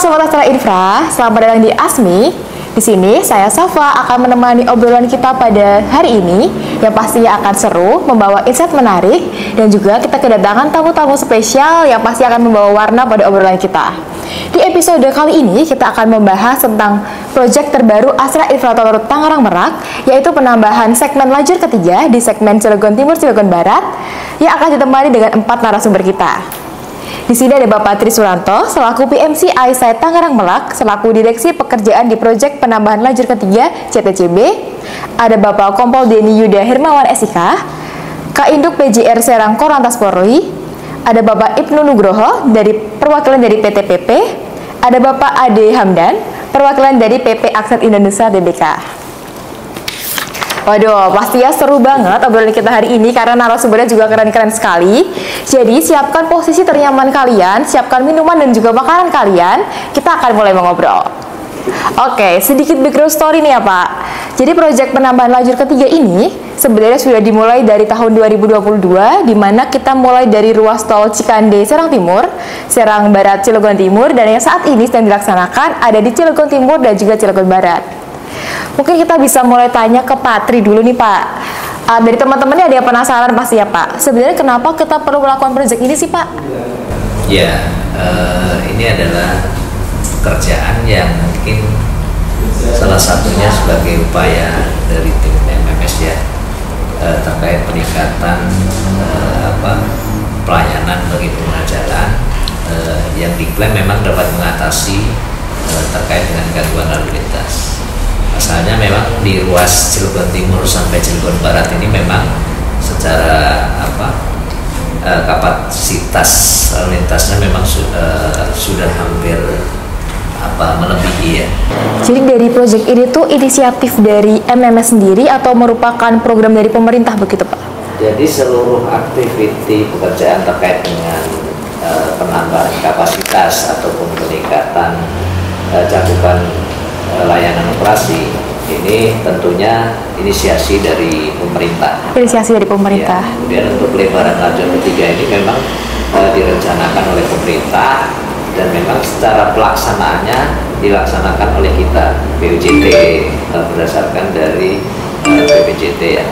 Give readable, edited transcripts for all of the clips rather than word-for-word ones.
Sobat Astra Infra, selamat datang di ASMI. Di sini saya Safa akan menemani obrolan kita pada hari ini yang pastinya akan seru, membawa insight menarik, dan juga kita kedatangan tamu-tamu spesial yang pasti akan membawa warna pada obrolan kita. Di episode kali ini kita akan membahas tentang proyek terbaru Astra Infrastruktur Tangerang Merak, yaitu penambahan segmen lajur ketiga di segmen Cilegon Timur Cilegon Barat yang akan ditemani dengan 4 narasumber kita. Di sini ada Bapak Tri Suranto selaku PMC AISAID Tangerang Merak selaku Direksi Pekerjaan di Proyek Penambahan Lajur Ketiga CTCB. Ada Bapak Kompol Denny Yuda Hermawan SIK, Kainduk PJR Serang Korlantas Polri. Ada Bapak Ibnu Nugroho dari perwakilan dari PT PP. Ada Bapak Ade Hamdan perwakilan dari PP Akset Indonesia Tbk. Waduh, pastinya seru banget obrolan kita hari ini karena narasumbernya juga keren-keren sekali. Jadi siapkan posisi ternyaman kalian, siapkan minuman dan juga makanan kalian. Kita akan mulai mengobrol. Oke, sedikit background story nih ya Pak. Jadi proyek penambahan lajur ketiga ini sebenarnya sudah dimulai dari tahun 2022, di mana kita mulai dari ruas tol Cikande Serang Timur, Serang Barat Cilegon Timur, dan yang saat ini sedang dilaksanakan ada di Cilegon Timur dan juga Cilegon Barat. Mungkin kita bisa mulai tanya ke Pak Tri dulu nih Pak. Dari teman-temannya ada yang penasaran pasti ya Pak. Sebenarnya kenapa kita perlu melakukan proyek ini sih Pak? Ya, ini adalah pekerjaan yang mungkin salah satunya sebagai upaya dari tim MMS ya, terkait peningkatan pelayanan bagi pengguna jalan yang diklaim memang dapat mengatasi terkait dengan gangguan lalu lintas. Asalnya memang di ruas Cilegon Timur sampai Cilegon Barat ini memang secara kapasitas lalu lintasnya memang sudah hampir melebihi ya. Jadi dari proyek ini tuh inisiatif dari MMS sendiri atau merupakan program dari pemerintah begitu Pak? Jadi seluruh aktiviti pekerjaan terkait dengan penambahan kapasitas ataupun peningkatan cakupan layanan operasi ini tentunya inisiasi dari pemerintah. Inisiasi dari pemerintah. Ya, kemudian untuk pelebaran lajur ketiga ini memang direncanakan oleh pemerintah dan memang secara pelaksanaannya dilaksanakan oleh kita BUJT berdasarkan dari BPJT ya.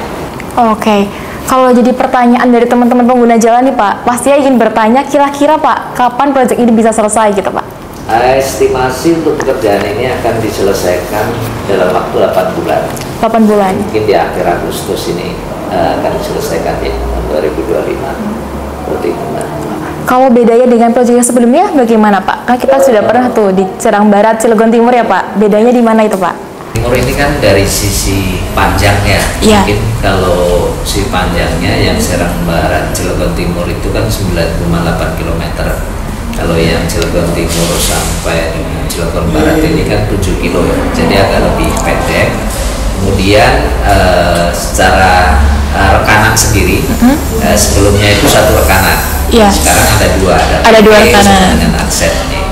Oke. Kalau jadi pertanyaan dari teman-teman pengguna jalan nih Pak, pastinya ingin bertanya kira-kira Pak, kapan proyek ini bisa selesai gitu Pak? Estimasi untuk pekerjaan ini akan diselesaikan dalam waktu 8 bulan. 8 bulan. Mungkin di akhir Agustus ini akan diselesaikan ya, tahun 2025. Seperti itu. Kalau bedanya dengan proyek yang sebelumnya bagaimana Pak? Kan kita sudah pernah tuh di Serang Barat, Cilegon Timur ya Pak. Bedanya di mana itu Pak? Timur ini kan dari sisi panjangnya. Yeah. Mungkin kalau si panjangnya yang Serang Barat, Cilegon Timur itu kan 9,8 km. Kalau yang Cilegon Timur sampai Cilegon Barat ini kan 7 kilo, jadi agak lebih pendek. Kemudian secara rekanan sendiri, sebelumnya itu satu rekanan, sekarang ada dua rekanan dengan akses ini.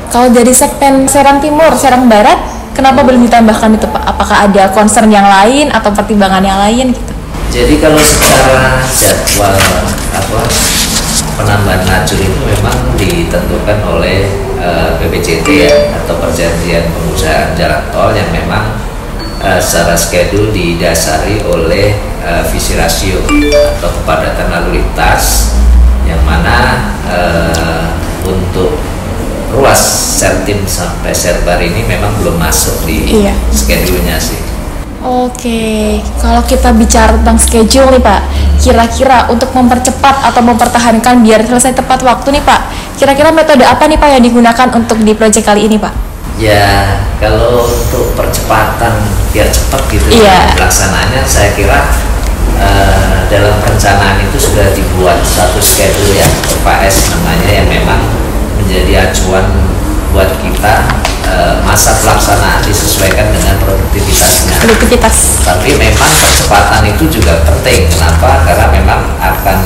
Kalau dari segmen Serang Timur, Serang Barat, kenapa belum ditambahkan itu Pak? Apakah ada concern yang lain atau pertimbangan yang lain gitu? Jadi kalau secara jadwal penambahan lajur itu memang ditentukan oleh BPJT ya, atau perjanjian pengusahaan jalan tol yang memang secara schedule didasari oleh visi rasio atau kepadatan lalu lintas, yang mana untuk ruas Sertim sampai Serbar ini memang belum masuk di schedule-nya sih. Oke, kalau kita bicara tentang schedule nih Pak, kira-kira untuk mempercepat atau mempertahankan biar selesai tepat waktu nih Pak, kira-kira metode apa nih Pak yang digunakan untuk di proyek kali ini Pak? Ya, kalau untuk percepatan biar cepat gitu pelaksanaannya, saya kira dalam perencanaan itu sudah dibuat satu schedule ya, OPS namanya, yang memang menjadi acuan buat kita. Masa pelaksanaan disesuaikan dengan produktivitasnya. Tapi memang percepatan itu juga penting. Kenapa? Karena memang akan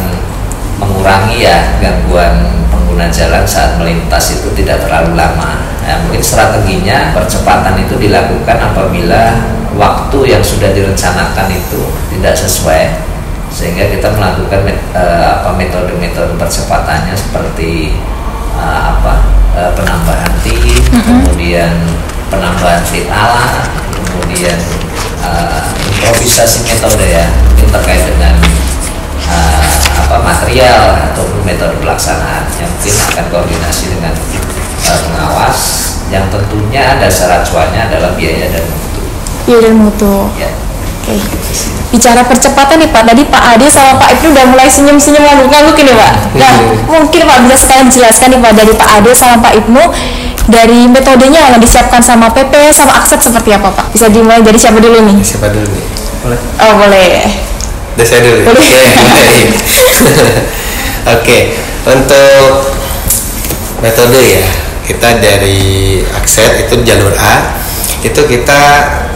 mengurangi ya gangguan pengguna jalan saat melintas itu tidak terlalu lama. Mungkin strateginya percepatan itu dilakukan apabila waktu yang sudah direncanakan itu tidak sesuai, sehingga kita melakukan metode-metode percepatannya seperti penambahan tim, kemudian penambahan fit alat, kemudian improvisasi metode ya, mungkin terkait dengan material ataupun metode pelaksanaan yang mungkin akan koordinasi dengan pengawas yang tentunya dasar acuannya adalah biaya dan mutu. Biaya dan mutu. Ya. Oke. Bicara percepatan nih Pak, tadi Pak Ade sama Pak Ibnu udah mulai senyum-senyum ngangguk-ngangguk ini Pak. Nah, mungkin Pak bisa sekalian dijelaskan nih Pak dari Pak Ade sama Pak Ibnu dari metodenya yang disiapkan sama PP sama Akset seperti apa Pak? Bisa dimulai dari siapa dulu nih? Siapa dulu nih? Boleh? Oh boleh. Dari saya dulu. Boleh. Oke, untuk metode ya, kita dari Akset itu jalur A, itu kita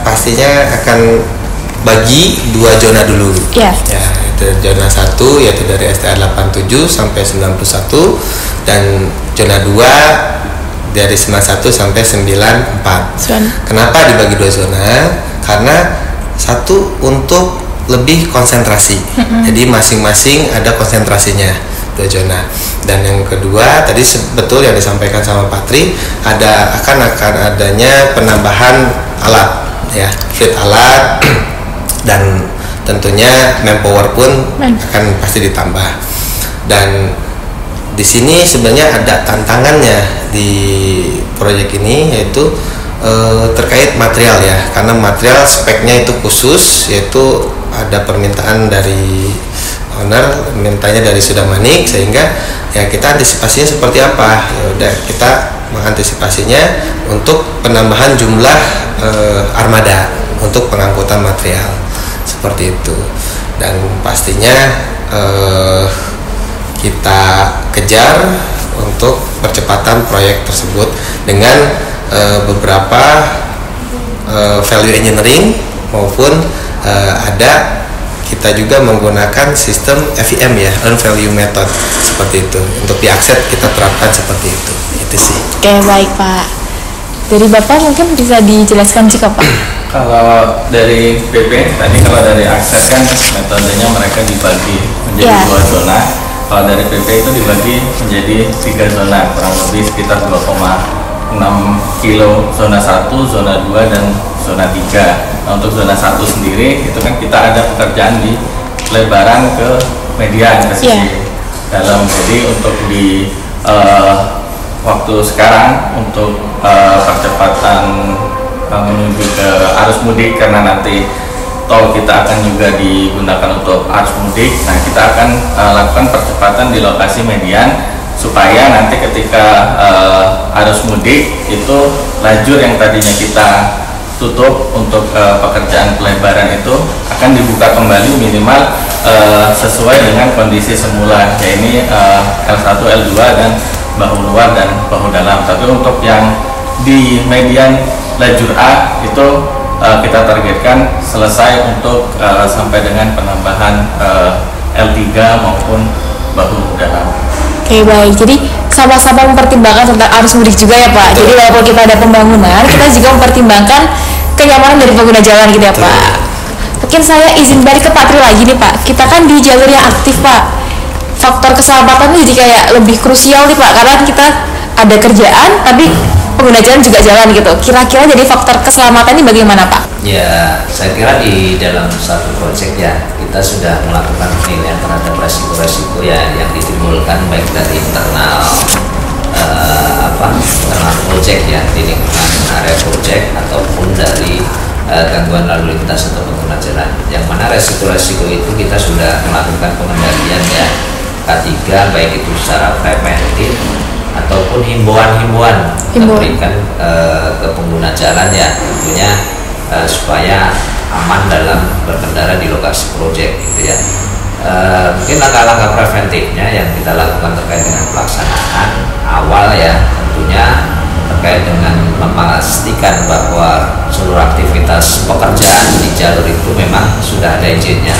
pastinya akan bagi 2 zona dulu. Ya, itu zona 1 yaitu dari STA 87 sampai 91 dan zona 2 dari 91 sampai 94. Kenapa dibagi 2 zona? Karena satu untuk lebih konsentrasi. Jadi masing-masing ada konsentrasinya 2 zona. Dan yang kedua tadi betul yang disampaikan sama Pak Tri, akan adanya penambahan alat ya, fit alat dan tentunya manpower pun akan pasti ditambah. Dan di sini sebenarnya ada tantangannya di proyek ini, yaitu terkait material ya, karena material speknya itu khusus, yaitu ada permintaan dari owner, mintanya dari Sudamanik, sehingga ya kita antisipasinya seperti apa. Ya udah, kita mengantisipasinya untuk penambahan jumlah armada untuk pengangkutan material seperti itu. Dan pastinya kita kejar untuk percepatan proyek tersebut dengan beberapa value engineering maupun ada kita juga menggunakan sistem FEM ya, earn value method seperti itu. Untuk di Akset kita terapkan seperti itu sih. Oke, baik Pak. Dari Bapak mungkin bisa dijelaskan juga Pak. Kalau dari PP tadi, kalau dari Akset kan metodenya mereka dibagi menjadi 2 zona. Kalau dari PP itu dibagi menjadi 3 zona, kurang lebih sekitar 2,6 kilo, zona 1, zona 2, dan zona 3. Nah, untuk zona 1 sendiri itu kan kita ada pekerjaan di pelebaran ke median ke sisi dalam. Jadi untuk di waktu sekarang untuk percepatan menuju ke arus mudik, karena nanti tol kita akan juga digunakan untuk arus mudik. Nah, kita akan lakukan percepatan di lokasi median supaya nanti ketika arus mudik itu lajur yang tadinya kita tutup untuk pekerjaan pelebaran itu akan dibuka kembali minimal sesuai dengan kondisi semula, yaitu L1, L2 dan bahu luar dan bahu dalam. Tapi untuk yang di median lajur A itu kita targetkan selesai untuk sampai dengan penambahan L3 maupun bahu dalam. Oke, baik. Jadi sama-sama mempertimbangkan tentang arus mudik juga ya Pak. Jadi walaupun kita ada pembangunan, kita juga mempertimbangkan kenyamanan dari pengguna jalan gitu ya Pak. Mungkin saya izin balik ke Pak Tri lagi nih Pak. Kita kan di jalur yang aktif Pak. Faktor keselamatan itu jadi kayak lebih krusial nih Pak, karena kita ada kerjaan tapi pengguna jalan juga jalan gitu. Kira-kira jadi faktor keselamatan ini bagaimana Pak? Ya, saya kira di dalam satu proyek ya kita sudah melakukan penilaian terhadap resiko-resiko ya yang ditimbulkan baik dari internal internal proyek ya di lingkungan area proyek ataupun dari gangguan lalu lintas atau pengguna jalan. Yang mana resiko-resiko itu kita sudah melakukan pengendalian ya K3 baik itu secara preventif ataupun himbauan-himbauan kita berikan ke pengguna jalan ya, tentunya supaya aman dalam berkendara di lokasi proyek gitu ya. Mungkin langkah-langkah preventifnya yang kita lakukan terkait dengan pelaksanaan awal ya, tentunya terkait dengan memastikan bahwa seluruh aktivitas pekerjaan di jalur itu memang sudah ada izinnya,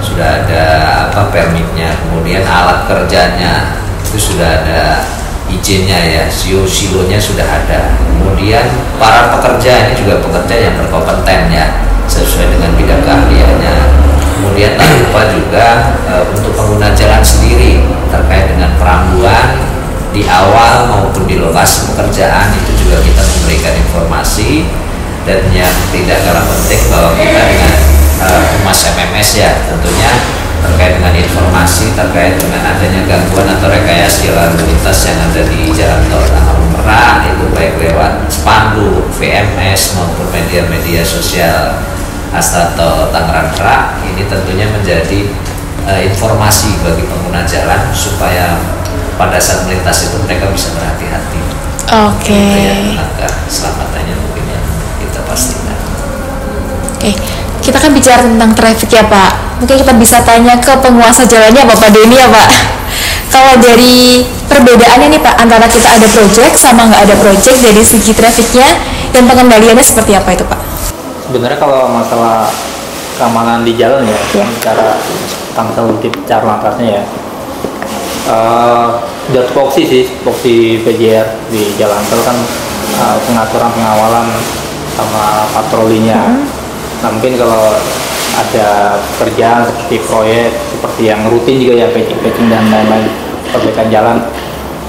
sudah ada permitnya, kemudian alat kerjanya itu sudah ada izinnya ya, silonya sudah ada, kemudian para pekerja ini juga pekerja yang berkompeten ya sesuai dengan bidang keahliannya. Kemudian tak lupa juga untuk pengguna jalan sendiri terkait dengan perambuan di awal maupun di lokasi pekerjaan itu juga kita memberikan informasi. Dan yang tidak kalah penting bahwa kita dengan Humas MMS ya tentunya terkait dengan informasi terkait dengan adanya gangguan atau rekayasa lalu lintas yang ada di Jalan Tol Tangerang Merak, itu baik lewat spanduk, VMS maupun media-media sosial Astratol Tangerang Merak, ini tentunya menjadi informasi bagi pengguna jalan supaya pada saat melintas itu mereka bisa berhati-hati. Oke. Agar keselamatannya mungkin yang kita pastikan. Oke, kita kan bicara tentang traffic ya Pak. Mungkin kita bisa tanya ke penguasa jalannya Bapak Denny ya Pak. Kalau dari perbedaannya nih Pak antara kita ada project sama nggak ada project dari segi trafficnya dan pengendaliannya seperti apa itu Pak? Sebenarnya kalau masalah keamanan di jalan ya, bicara tentang tip cara lantasnya ya, udah tupoksi sih, tupoksi PJR di jalan tol kan pengaturan pengawalan sama patrolinya. Nah mungkin kalau ada pekerjaan seperti proyek seperti yang rutin juga ya, patching dan lain-lain, perbaikan jalan,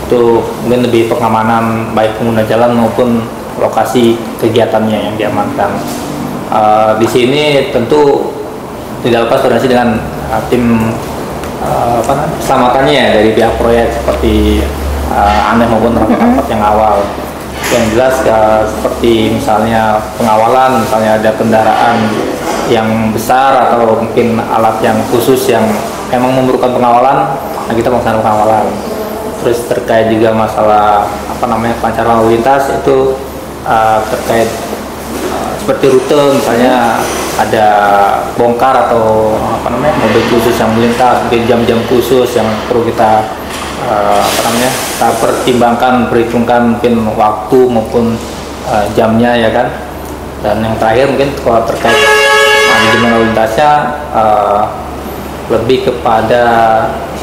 itu mungkin lebih pengamanan baik pengguna jalan maupun lokasi kegiatannya yang diamankan. Di sini tentu tidak lepas koordinasi dengan tim keselamatannya ya, dari pihak proyek seperti ANEF maupun rapat-rapat yang awal. Yang jelas seperti misalnya pengawalan, misalnya ada kendaraan yang besar atau mungkin alat yang khusus yang memang memerlukan pengawalan, nah kita melaksanakan pengawalan. Terus terkait juga masalah kelancaran lalu lintas itu terkait seperti rute, misalnya ada bongkar atau mobil khusus yang melintas, mungkin jam-jam khusus yang perlu kita kita perhitungkan mungkin waktu maupun jamnya ya kan. Dan yang terakhir mungkin kalau terkait manajemen lalu lintasnya lebih kepada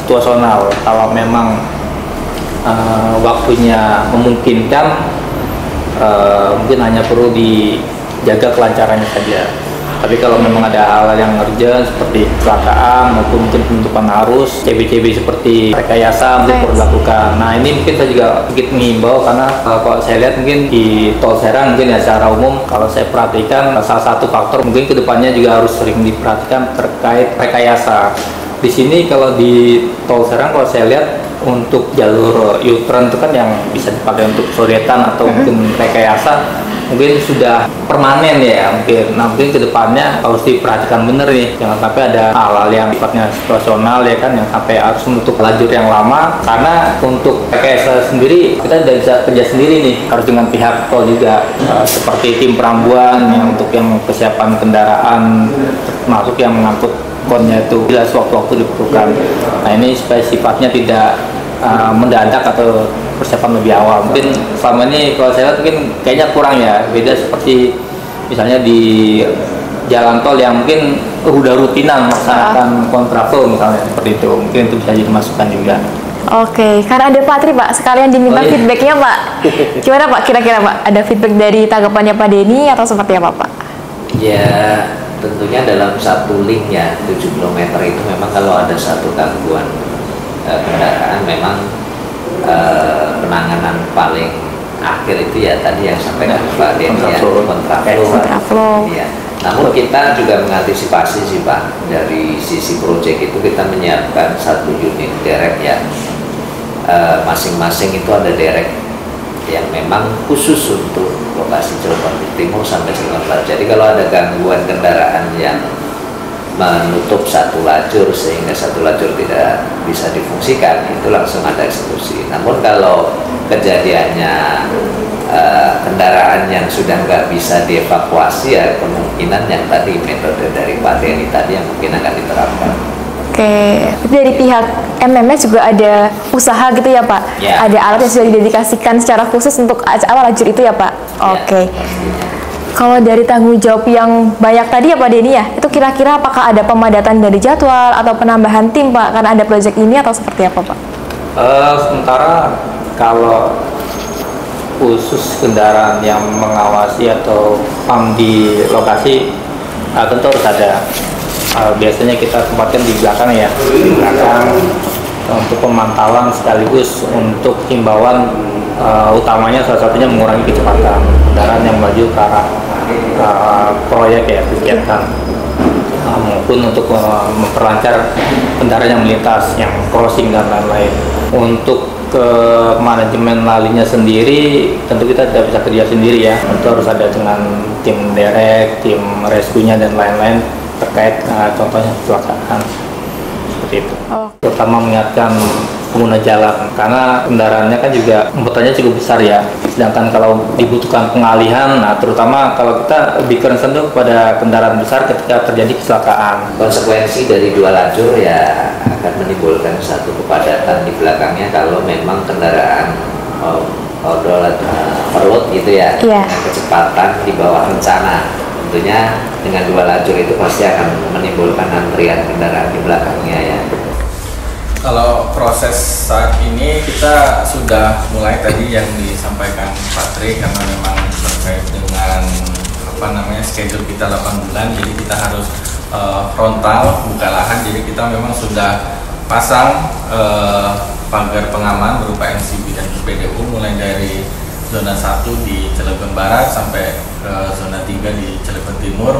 situasional. Kalau memang waktunya memungkinkan, mungkin hanya perlu dijaga kelancarannya saja. Tapi kalau memang ada hal-hal yang urgent seperti kecelakaan maupun mungkin penutupan arus, CB-CB seperti rekayasa mungkin perlu dilakukan. Nah ini mungkin saya juga sedikit mengimbau karena kalau saya lihat mungkin di Tol Serang mungkin ya secara umum kalau saya perhatikan salah satu faktor mungkin kedepannya juga harus sering diperhatikan terkait rekayasa. Di sini kalau di Tol Serang kalau saya lihat untuk jalur U-turn itu kan yang bisa dipakai untuk sodetan atau mungkin rekayasa mungkin sudah permanen ya mungkin. Nah mungkin kedepannya harus diperhatikan bener nih, jangan sampai ada hal-hal yang sifatnya situasional ya kan, yang sampai harus menutup lajur yang lama. Karena untuk rekayasa sendiri kita tidak bisa kerja sendiri nih, harus dengan pihak tol juga, seperti tim perambuan yang untuk yang kesiapan kendaraan termasuk yang mengangkut konnya itu jelas waktu-waktu diperlukan. Nah ini supaya sifatnya tidak mendadak atau persiapan lebih awal. Mungkin selama ini kalau saya lihat mungkin kayaknya kurang ya, beda seperti misalnya di jalan tol yang mungkin udah rutinan melaksanakan kontraflow misalnya seperti itu, mungkin itu bisa jadi masukan juga. Oke, karena ada Patri Pak, sekalian diminta feedbacknya Pak. Gimana Pak, kira-kira Pak, ada feedback dari tanggapannya Pak Denny atau seperti apa Pak? Ya tentunya dalam satu link ya 7 km itu memang kalau ada satu gangguan kendaraan memang penanganan paling akhir itu ya tadi yang sampaikan Pak Denny ya, kontraflow. Ya. Namun kita juga mengantisipasi sih Pak, dari sisi proyek itu kita menyiapkan satu unit derek ya, masing-masing itu ada derek yang memang khusus untuk lokasi Cirebon Timur sampai Cirebon Barat. Jadi kalau ada gangguan kendaraan yang menutup satu lajur sehingga satu lajur tidak bisa difungsikan, itu langsung ada eksekusi. Namun kalau kejadiannya kendaraan yang sudah nggak bisa dievakuasi, ya kemungkinan yang tadi metode dari Pak Denny tadi yang mungkin akan diterapkan. Oke, dari pihak MMS juga ada usaha gitu ya Pak? Ya. Ada alat yang sudah didedikasikan secara khusus untuk lajur itu ya Pak? Oke. Kalau dari tanggung jawab yang banyak tadi ya Pak Denny ya, itu kira-kira apakah ada pemadatan dari jadwal atau penambahan tim Pak karena ada proyek ini atau seperti apa Pak? Sementara kalau khusus kendaraan yang mengawasi atau pam di lokasi tentu harus ada. Biasanya kita tempatkan di belakang ya, di belakang untuk pemantauan sekaligus untuk himbauan, utamanya salah satunya mengurangi kecepatan kendaraan yang melaju ke arah proyek ya, kegiatan, maupun untuk memperlancar kendaraan yang melintas, yang crossing dan lain-lain. Untuk ke manajemen lalinya sendiri tentu kita tidak bisa kerja sendiri ya, tentu harus ada dengan tim derek, tim rescue-nya dan lain-lain terkait contohnya kecelakaan seperti itu. Terutama mengingatkan pengguna jalan karena kendaraannya kan juga muatannya cukup besar ya, sedangkan kalau dibutuhkan pengalihan, nah terutama kalau kita lebih concern tuh kepada kendaraan besar ketika terjadi kecelakaan. Konsekuensi dari dua lajur ya akan menimbulkan satu kepadatan di belakangnya kalau memang kendaraan odol atau overload gitu ya, dengan kecepatan di bawah rencana. Tentunya dengan dua lajur itu pasti akan menimbulkan antrian kendaraan di belakangnya ya. Kalau proses saat ini kita sudah mulai tadi yang disampaikan Pak Tri, karena memang terkait dengan schedule kita 8 bulan, jadi kita harus frontal buka lahan, jadi kita memang sudah pasang pagar pengaman berupa NCB dan PDU mulai dari zona 1 di Cilegon Barat sampai ke zona 3 di Cilegon Timur.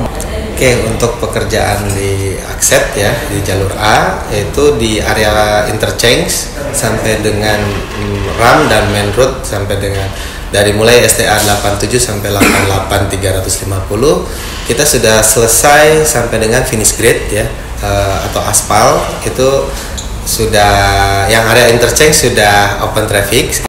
Oke, untuk pekerjaan di akses ya di jalur A itu di area interchange sampai dengan RAM dan main road sampai dengan dari mulai STA 87 sampai 88 350 kita sudah selesai sampai dengan finish grade ya, atau aspal itu sudah, yang area interchange sudah open traffic